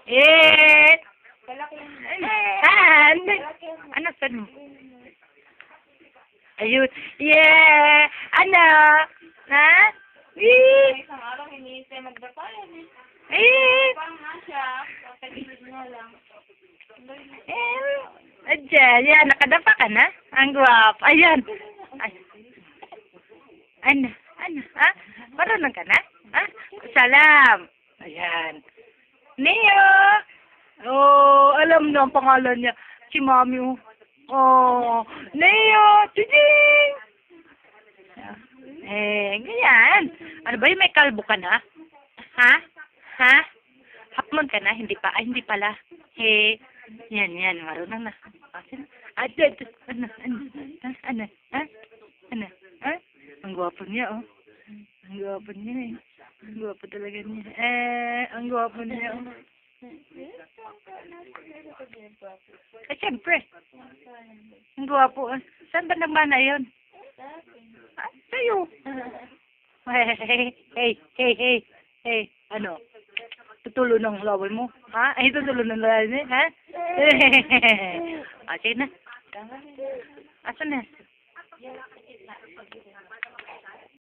Eh! Malaki. Saan? Ano, saan mo? Ayun. Yeah! Ano? Ha? Eh! Isang araw, hinihintay magdapayan eh. Eh! Parang nga siya, patagilid nga lang. Adyan, yan, nakadapa ka na? Ang guwapo. Ayan. Ay. Ano? Ha? Marunong ka na? Ha? Salam. Ayan. Neo! Oh, alam na ang pangalan niya. Si Mami, oh. Oh, Neo! Chijing! Ganyan. Ano ba yung may kalbo ka na? Ha? Ha? Hapmon ka na? Hindi pa? Ay, hindi pala. Yan, marunong na. Asin? Ano? Ha? Ang gwapo niya, oh. Ang gwapo niya, eh. Ang gwapo talaga niya. Ang gwapo niya, oh. Siyempre. Ang gwapo, oh. Saan ba naman na yun? Sa'yo. Hey. Ano? Tutulo ng laway mo? Ha? Ay, tutulo ng laway mo? Ha? Sige na. Asan na?